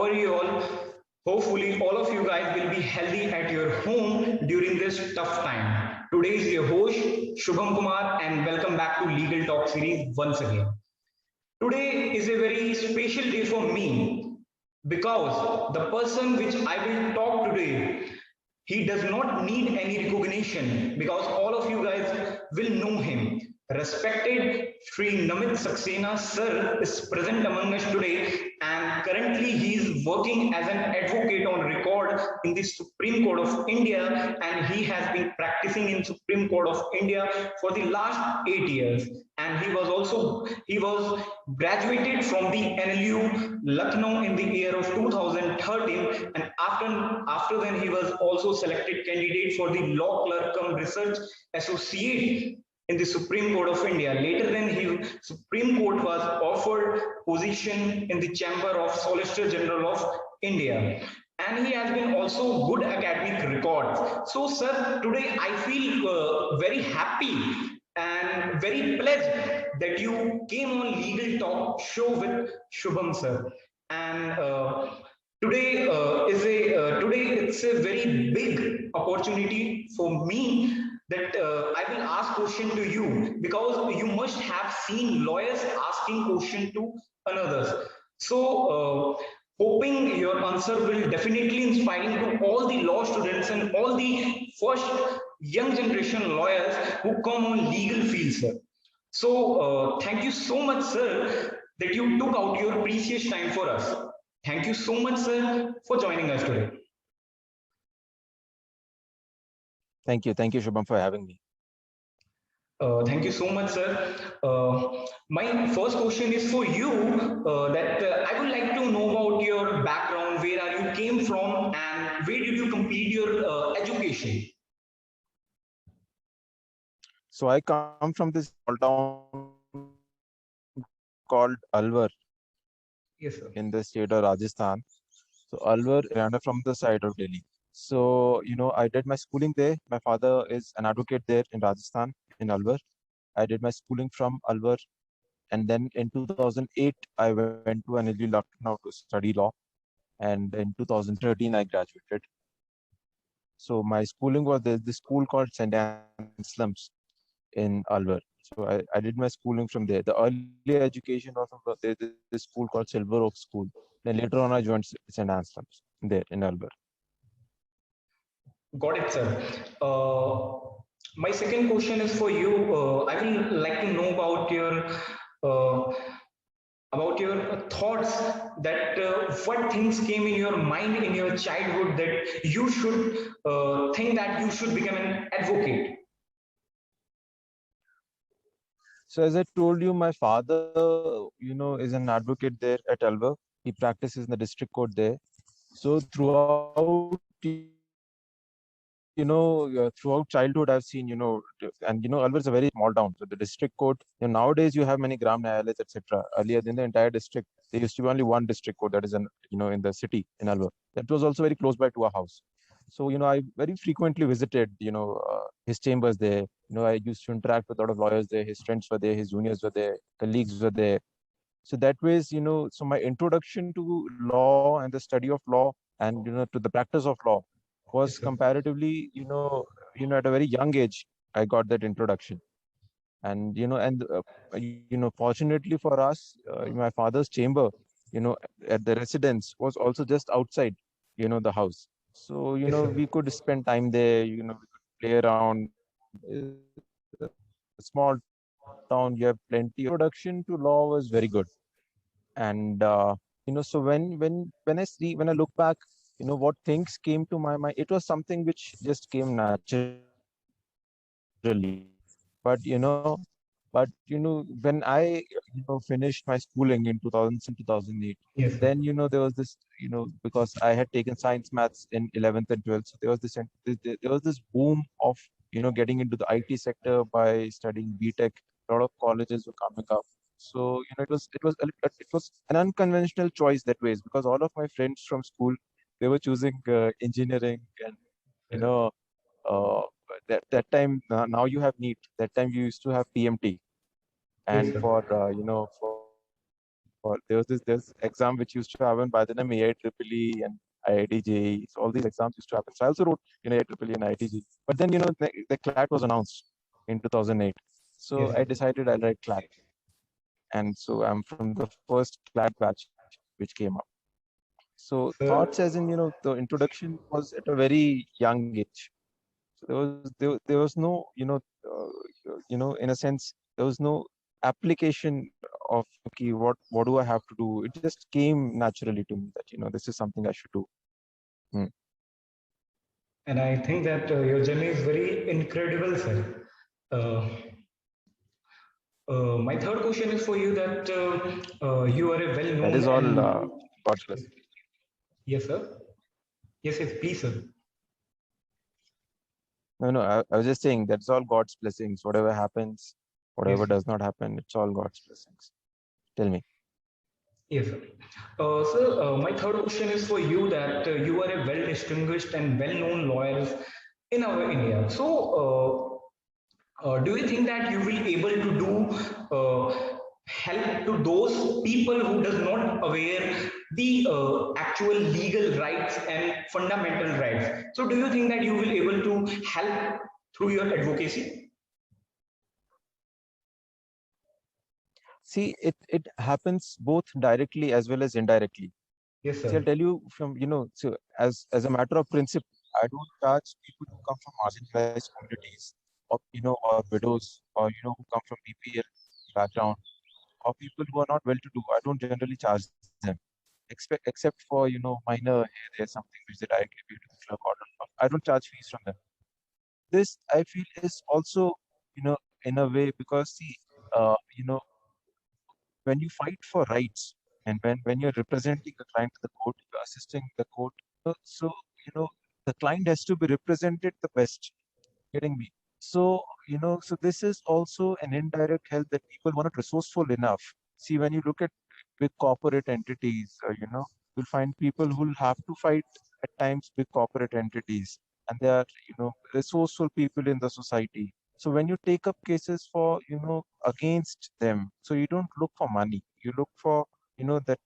are you all? Hopefully, all of you guys will be healthy at your home during this tough time. Today is your host, Shubham Kumar, and welcome back to Legal Talk series once again. Today is a very special day for me because the person which I will talk today, he does not need any recognition because all of you guys will know him. Respected Sri Namit Saxena sir is present among us today, and currently he is working as an advocate on record in the Supreme Court of India, and he has been practicing in Supreme Court of India for the last 8 years. And he was graduated from the NLU Lucknow in the year of 2013, and after then he was also selected candidate for the law clerk cum research associate in the Supreme Court of India. Later then Supreme Court was offered position in the Chamber of Solicitor General of India. And he has been also good academic records. So, sir, today I feel very happy and very pleased that you came on Legal Talk show with Shubham, sir. And today it's a very big opportunity for me that I will ask question to you because you must have seen lawyers asking question to another. So, hoping your answer will definitely inspiring to all the law students and all the first young generation lawyers who come on legal field, sir. So, thank you so much, sir, that you took out your precious time for us. Thank you so much, sir, for joining us today. Thank you, Shubham, for having me. Thank you so much, sir. My first question is for you. That I would like to know about your background. Where are you came from, and where did you complete your education? So I come from this small town called Alwar Yes, sir. in the state of Rajasthan. So Alwar is from the side of Delhi. So, I did my schooling there. My father is an advocate there in Rajasthan, in Alwar. I did my schooling from Alwar. And then in 2008, I went to NLU Lucknow to study law. And in 2013, I graduated. So my schooling was this school called St. Anselm's in Alwar. So I did my schooling from there. The early education was from this school called Silver Oak School. Then later on, I joined St. Anselm's there in Alwar. Got it, sir. My second question is for you. I will like to know uh, about your thoughts that what things came in your mind in your childhood that you should think that you should become an advocate. So as I told you, my father, is an advocate there at Alwar. He practices in the district court there. So throughout childhood, I've seen, and Alwar is a very small town. So the district court, nowadays you have many gram न्यायालय, etc. Earlier in the entire district, there used to be only one district court that is in the city in Alwar. That was also very close by to our house. So, I very frequently visited, his chambers there. I used to interact with a lot of lawyers there. His friends were there, his juniors were there, colleagues were there. So that ways, so my introduction to law and the study of law and, to the practice of law Yes, was sir. comparatively, at a very young age, I got that introduction. And, fortunately for us, my father's chamber, at the residence was also just outside, the house. So, Yes, sir. we could spend time there, we could play around. It's a small town, you have plenty of introduction to law was very good. And so when I look back, what things came to my mind, it was something which just came naturally. But when I finished my schooling in 2007 2008, Yes, sir. then there was this, because I had taken science maths in 11th and 12th, so there was this boom of getting into the IT sector by studying BTech. A lot of colleges were coming up. So it was an unconventional choice that ways, because all of my friends from school, they were choosing engineering, and you know uh, that time, now you have NEET. That time you used to have PMT, Yes, and sir. for for or there's exam which used to happen by the name AIEEE and IIT JEE. So all these exams used to happen. So I also wrote in IIEEE and IIT JEE. But then the CLAT was announced in 2008. Yes, So I decided I'll write CLAT, and so I'm from the first CLAT batch which came up. So thoughts, sir. as in the introduction was at a very young age. So there was no in a sense there was no application of, okay, what do I have to do? It just came naturally to me that this is something I should do. Hmm. And I think that your journey is very incredible, sir. Uh, my third question is for you that you are a That well-known is all and God's blessing. yes, sir. Yes, yes, please, sir. No, I was just saying that's all God's blessings. Whatever happens, Yes, whatever does not happen, it's all God's blessings. Tell me. yes, sir. Sir, my third question is for you that you are a well-distinguished and well-known lawyer in our India. So, do you think that you will able to do help to those people who does not aware the actual legal rights and fundamental rights? So, do you think that you will able to help through your advocacy? See, it happens both directly as well as indirectly. Yes, See, I'll sir. tell you from, so as a matter of principle, I don't charge people who come from marginalized communities, or or widows, or who come from BPL background, or people who are not well-to-do. I don't generally charge them, except for minor, hey, there's something which they directly pay to the clerk order. I don't charge fees from them. This I feel is also, in a way, because see, when you fight for rights, and when you're representing the client to the court, you're assisting the court. So you know the client has to be represented the best. Getting me? So so this is also an indirect help that people were not resourceful enough. See, when you look at big corporate entities, you'll find people who will have to fight at times big corporate entities, and they are resourceful people in the society. So when you take up cases for against them, so you don't look for money. You look for that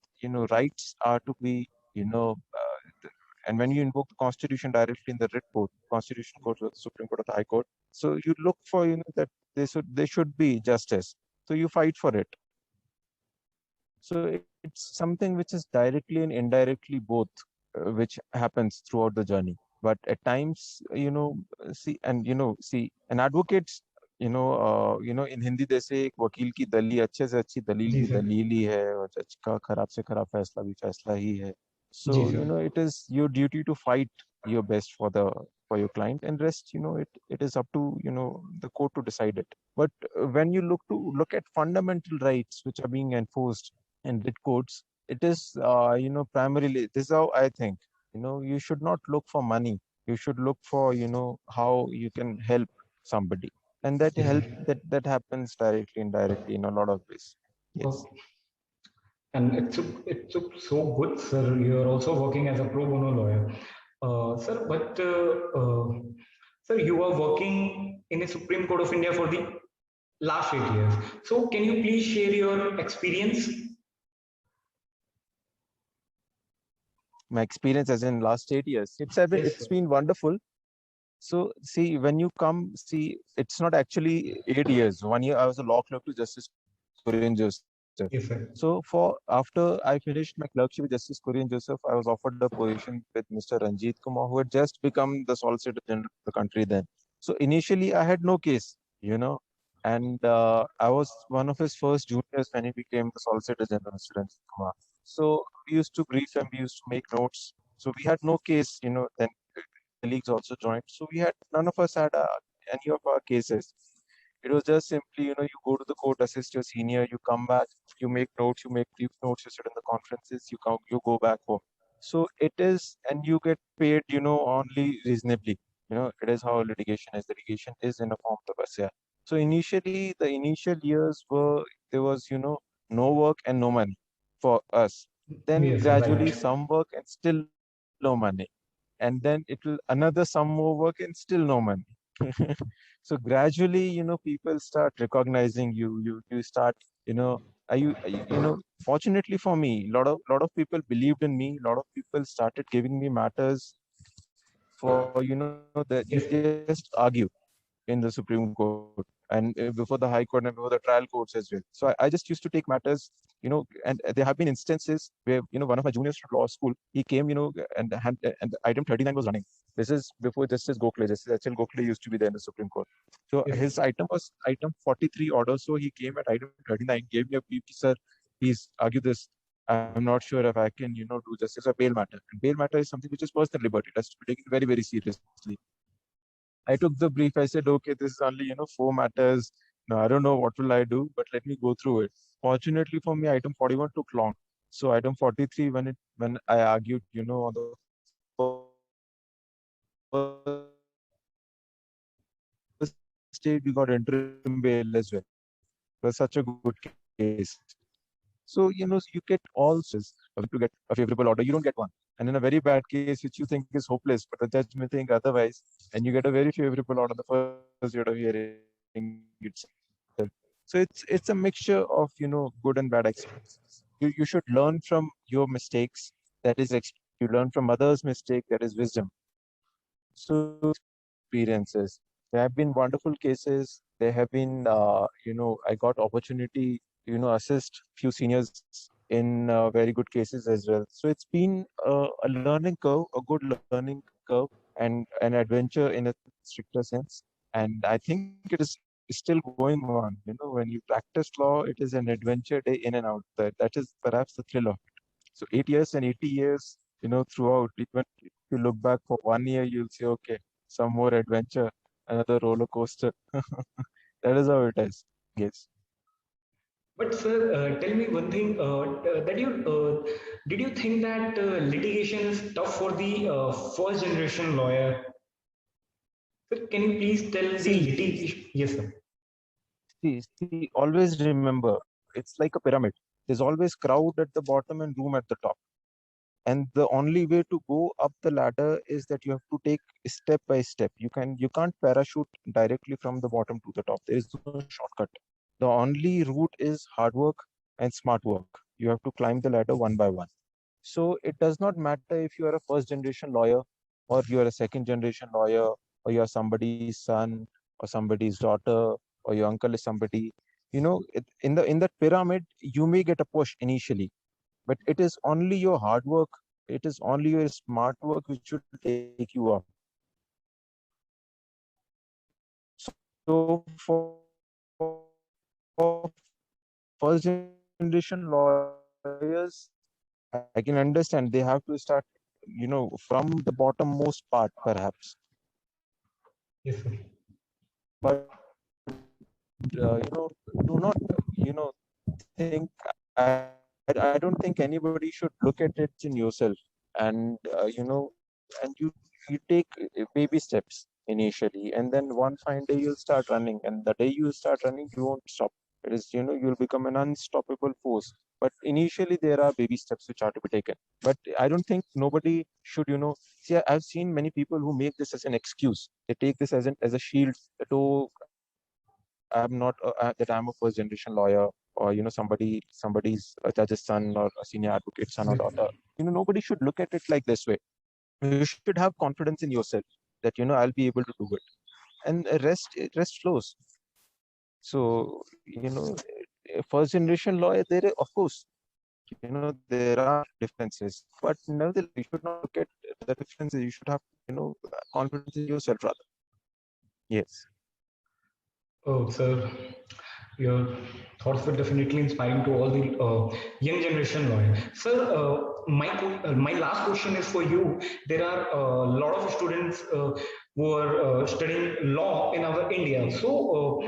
rights are to be and when you invoke the Constitution directly in the writ court, Constitution Court, or the Supreme Court, or the High Court, so you look for that they should be justice. So you fight for it. So it's something which is directly and indirectly both, which happens throughout the journey. But at times, see, and see, an advocate, in Hindi they say, "एक वकील की दली अच्छे से अच्छी दलील जी भी sir. दलील ही है और जज का खराब से खराब फैसला भी फैसला ही है." जी So, sir. it is your duty to fight your best for your client, and rest, it is up to, the court to decide it. But when you look at fundamental rights which are being enforced in writ courts, it is, primarily, this is how I think, you should not look for money. You should look for, how you can help somebody. And that Yes, help sir. that happens directly, indirectly, in a lot of ways. Yes. Okay. And it's so good, sir. You are also working as a pro bono lawyer, sir. But sir, you are working in a Supreme Court of India for the last 8 years. So can you please share your experience? My experience as in last 8 years, Yes, it's sir. been wonderful. So see, when you come, see, it's not actually 8 years. 1 year I was a law clerk to Justice Kurian Joseph. Yes, sir. So after I finished my clerkship with Justice Kurian Joseph, I was offered a position with Mr. Ranjit Kumar, who had just become the Solicitor General of the country then. So initially I had no case, and I was one of his first juniors when he became the Solicitor General, Mr. Ranjit Kumar. So we used to brief him, we used to make notes. So we had no case, then colleagues also joined. So none of us had any of our cases. It was just simply, you go to the court, assist your senior, you come back, you make notes, you make brief notes, you sit in the conferences, you go back home. So it is, and you get paid, only reasonably. It is how litigation is. Litigation is in a form of tasya. So initially, the initial years there was, no work and no money for us. Then Yes, sir. gradually Right. some work and still no money, and then it will another some more work and still no money. So gradually, people start recognizing you. You start, Fortunately for me, lot of people believed in me. A lot of people started giving me matters for, that you Yes. just argue in the Supreme Court and before the High Court and before the trial courts as well. So I just used to take matters, and there have been instances where, one of my juniors from law school, he came, and item 39 was running. This is before Justice Gokhale. Justice H.L. Gokhale used to be there in the Supreme Court. So Yes. his item was item 43 order. So he came at item 39, gave me a BP, sir, please argue this. I'm not sure if I can, do justice or bail matter. And bail matter is something which is personal liberty. It has to be taken very, very seriously. I took the brief. I said, okay, this is only, four matters. Now, I don't know what will I do, but let me go through it. Fortunately for me, item 41 took long. So item 43, when I argued, on the first day, we got interim bail as well. It was such a good case. So, it was such a good case. So, you get all sorts of chances of when to get a favorable order. You don't get one. And in a very bad case, which you think is hopeless, but the judge may think otherwise, and you get a very favorable order the first day of hearing itself. So it's a mixture of, good and bad experiences. You should learn from your mistakes, that is experience. You learn from others' mistake, that is wisdom. So these are the experiences. There have been wonderful cases. There have been, I got opportunity, assist few seniors in very good cases as well. So it's been a learning curve, a good learning curve, and an adventure in a stricter sense. And I think it is still going on. When you practice law, it is an adventure day in and out. That is perhaps the thrill of it. So 8 years and 80 years, throughout, even if you look back for 1 year, you'll say, okay, some more adventure, another roller coaster. That is how it is. Yes. But sir, tell me one thing. That you did you think that litigation is tough for the first generation lawyer? Sir, can you please tell the See, litigation? Yes, sir. always remember, it's like a pyramid. There's always crowd at the bottom and room at the top. And the only way to go up the ladder is that you have to take step by step. You can't parachute directly from the bottom to the top. There is no shortcut. The only route is hard work and smart work. You have to climb the ladder one by one. So it does not matter if you are a first generation lawyer, or you are a second generation lawyer, or you are somebody's son or somebody's daughter, or your uncle is somebody. In that pyramid, you may get a push initially, but it is only your hard work, it is only your smart work which will take you up. So for first generation lawyers, I can understand they have to start, from the bottommost part perhaps. Yes, sir. But do not, think, I don't think anybody should look at it in yourself. And you take baby steps initially, and then one fine day you'll start running, and the day you start running, you won't stop. It is, you'll become an unstoppable force. But initially there are baby steps which are to be taken. But I don't think nobody should, see, I've seen many people who make this as an excuse. They take this as a shield, that, oh, I'm not that I'm a first generation lawyer, or somebody's a judge's son, or a senior advocate son or Yes. daughter. Nobody should look at it like this way. You should have confidence in yourself that, I'll be able to do it, and rest flows. So, first generation lawyer, of course, there are differences, but nevertheless, you should not look at the differences. You should have, confidence in yourself rather. Yes. Oh, sir, your thoughts were definitely inspiring to all the young generation lawyers. Sir, my last question is for you. There are a lot of students who are studying law in our India. So,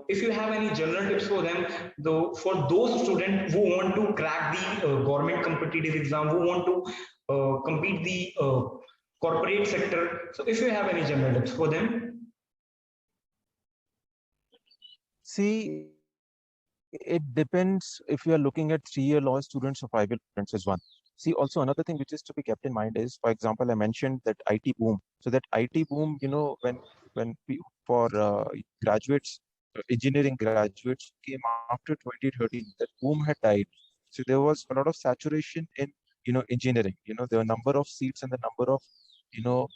if you have any general tips for them, though, for those students who want to crack the government competitive exam, who want to compete the corporate sector. So, if you have any general tips for them. See, it depends if you are looking at 3-year law students or 5-year students as one. See, also another thing which is to be kept in mind is, for example, I mentioned that IT boom. So that IT boom, for graduates, engineering graduates came after 2013. That boom had died. So there was a lot of saturation in, engineering. There were number of seats and the number of, you know,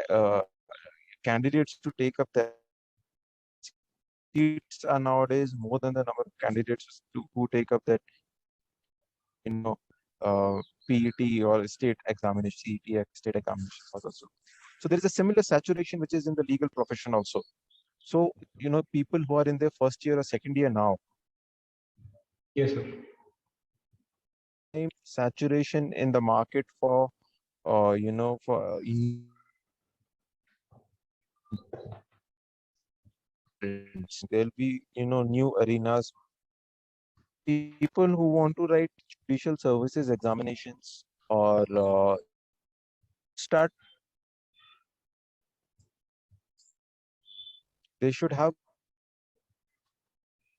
uh, candidates to take up that seats are nowadays more than the number of candidates who take up that, PET or state examination, CET state examinations also. So there is a similar saturation which is in the legal profession also. So, people who are in their first year or second year now, Yes, sir. saturation in the market for, for there'll be, new arenas. People who want to write judicial services examinations or start, they should have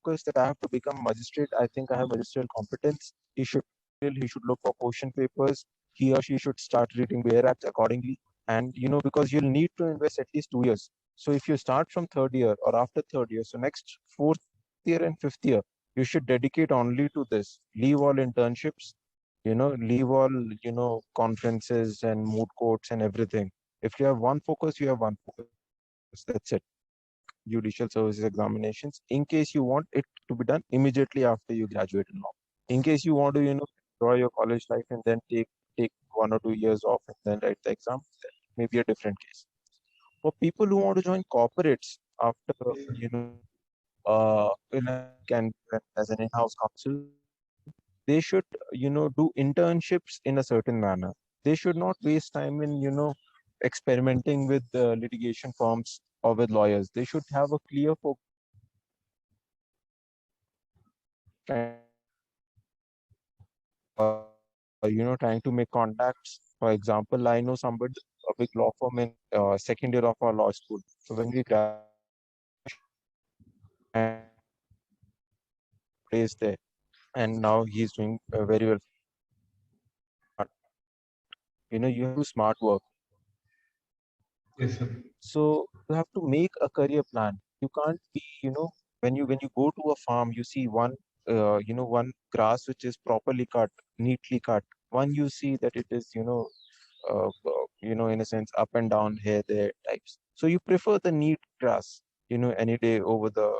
focus that I have to become a magistrate. I think I have magisterial competence. He should look for question papers. He or she should start reading Ware Act accordingly. And because you'll need to invest at least 2 years. So if you start from third year or after third year, so next fourth year and fifth year, you should dedicate only to this. Leave all internships, leave all, conferences and moot courts and everything. If you have one focus, you have one focus. That's it. Judicial services examinations in case you want it to be done immediately after you graduate in law. In case you want to, enjoy your college life and then take 1 or 2 years off and then write the exam, that may be a different case. For people who want to join corporates after, can as an in-house counsel, they should, do internships in a certain manner. They should not waste time in, experimenting with litigation firms or with lawyers. They should have a clear focus, trying to make contacts. For example, I know somebody, a big law firm in second year of our law school. So when we graduated, placed there, and now he's doing very well. You have to smart work. Yes, sir. So you have to make a career plan. You can't be, when you go to a farm, you see one grass which is properly cut, neatly cut. One you see that it is, in a sense, up and down here, there types. So you prefer the neat grass, any day over the,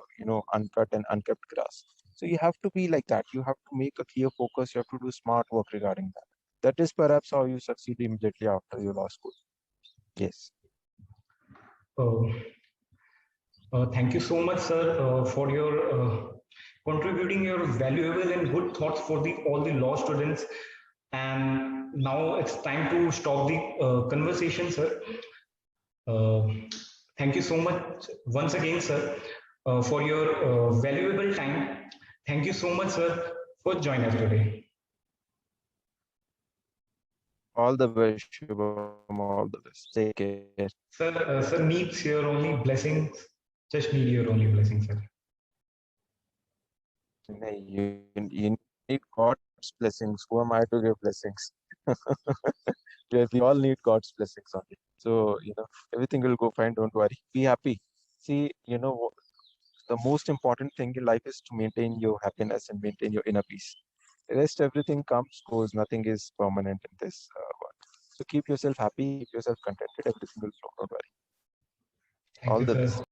uncut and unkept grass. So you have to be like that. You have to make a clear focus. You have to do smart work regarding that. That is perhaps how you succeed immediately after your law school. Yes. Uh, Thank you so much, sir, for your contributing your valuable and good thoughts for the all the law students. And now it's time to stop the conversation, sir. Uh, Thank you so much once again, sir, for your valuable time. Thank you so much, sir, for joining us today. All the best, Shubham. All the best. Take care. Sir needs your only blessings. Just need your only blessings, sir. You need God's blessings. Who am I to give blessings? We all need God's blessings only. So, everything will go fine. Don't worry. Be happy. See, the most important thing in life is to maintain your happiness and maintain your inner peace. The rest, everything comes, goes. Nothing is permanent in this world. So keep yourself happy, keep yourself contented. Everything will flow. Don't worry. Thank All you, the sir. best.